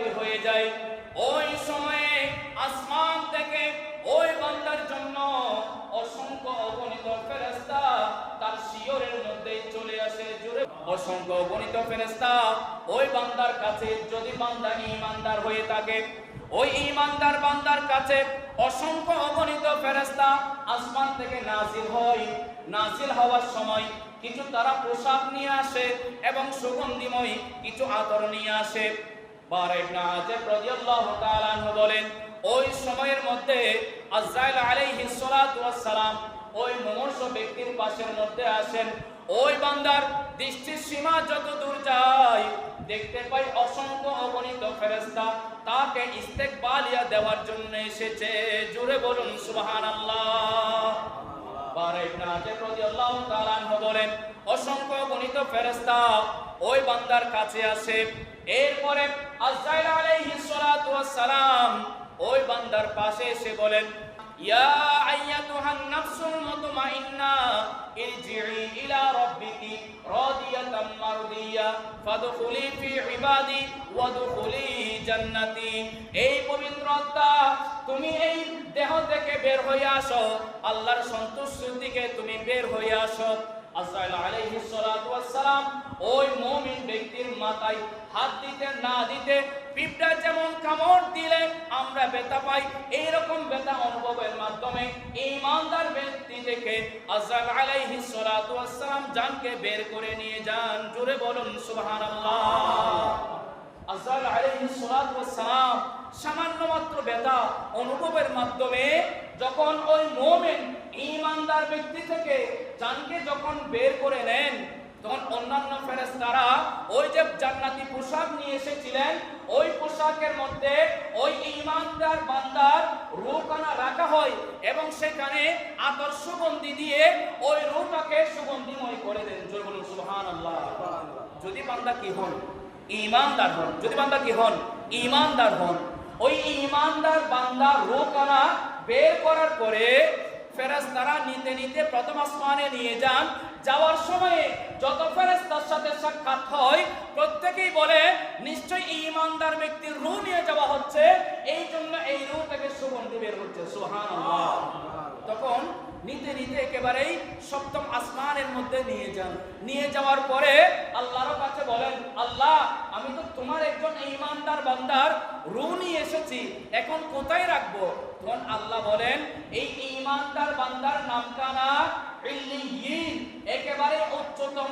রাত্রি হয়ে যায়। ওই সময়ে আসমান থেকে ওই বান্দার জন্য অসংখ্য অগণিত ফেরেশতা তার শিয়রের মধ্যে চলে আসে। জুড়ে অসংখ্য অগণিত ফেরেশতা ওই বান্দার কাছে, যদি বান্দা ঈমানদার হয়ে থাকে, ওই ঈমানদার বান্দার কাছে অসংখ্য অগণিত ফেরেশতা আসমান থেকে নাজিল হয়। নাজিল হওয়ার সময় কিছু তারা পোশাক নিয়ে আসে এবং সুগন্ধিময় কিছু আতর নিয়ে আসে। বারা ইবনে আযিব রাদিয়াল্লাহু তাআলা আনহু বলেন, ওই সময়ের মধ্যে আজরাইল আলাইহিস সালাতু ওয়াস সালাম ওই মুমূর্ষ ব্যক্তির পাশের মধ্যে আসেন। ওই বান্দার দৃষ্টির সীমা যত দূর যায় দেখতে পাই অসংখ্য অগণিত ফেরেশতা তাকে ইস্তেকবালিয়া দেওয়ার জন্য এসেছে। জোরে বলুন সুবহানাল্লাহ। বারা ইবনে আযিব রাদিয়াল্লাহু তাআলা আনহু বলেন, অসংখ্য অগণিত ফেরেশতা ওই বান্দার কাছে আসে। এরপরে আজরাইল আলাইহিস সালাতু ওয়াস সালাম ওই বান্দার পাশে এসে বলেন, ইয়া আইয়াতুহান নাফসুল মুতমাইন্না ইরজিই ইলা রাব্বিকি রাদিয়াতাম মারদিয়া ফাদখুলি ফি ইবাদি ওয়াদখুলি জান্নাতি। এই পবিত্র আত্মা, তুমি এই দেহ থেকে বের হয়ে আসো, আল্লাহর সন্তুষ্টির দিকে তুমি বের হয়ে আসো। আজরাইল আলাইহিস সালাতু ওয়াস সালাম ওই মুমিন ব্যক্তির মাথায় হাত দিতে না দিতে পিঁপড়া যেমন কামড় দিলে আমরা ব্যথা পাই, এইরকম ব্যথা অনুভবের মাধ্যমে ঈমানদার ব্যক্তি থেকে আজরাইল আলাইহিস সালাতু ওয়াস সালাম জানকে বের করে নিয়ে যান। জোরে বলুন সুবহানাল্লাহ। আজরাইল আলাইহিস সালাতু ওয়াস সালাম সামান্য মাত্র ব্যথা অনুভবের মাধ্যমে যখন ওই মুমিন ঈমানদার ব্যক্তি থেকে জানকে যখন বের করে নেন, তখন অন্যান্য ফেরেশতারা ওই যে জান্নাতি পোশাক নিয়ে এসেছিলেন, ওই পোশাকের মধ্যে ওই ঈমানদার বান্দার রূহখানা রাখা হয় এবং সেখানে আতর সুগন্ধি দিয়ে ওই রূহটাকে সুগন্ধিময় করে দেন। জোরে বলুন সুবহানাল্লাহ। যদি বান্দা কি হন? ঈমানদার হন। যদি বান্দা কি হন? ঈমানদার হন। ওই ঈমানদার বান্দার রূহখানা বের করার পরে ফেরেশতারা নিতে নিতে প্রথম আসমানে নিয়ে যান। যাওয়ার সময়ে যত ফেরেশতার সাথে সাক্ষাৎ হয় প্রত্যেকেই বলে, নিশ্চয়ই ঈমানদার ব্যক্তির রূহ নিয়ে যাওয়া হচ্ছে, এই জন্য এই রূহ থেকে সুগন্ধি বের হচ্ছে। সুবহানাল্লাহ। তখন নিতে নিতে একেবারেই সপ্তম আসমানের মধ্যে নিয়ে যান। নিয়ে যাওয়ার পরে আল্লাহর কাছে বলেন, আল্লাহ, আমি তো তোমার একজন ঈমানদার বান্দার রূহ নিয়ে এসেছি, এখন কোথায় রাখবো? তখন আল্লাহ বলেন, এই ঈমানদার বান্দার নামখানা ইল্লিয়িন, একেবারে উচ্চতম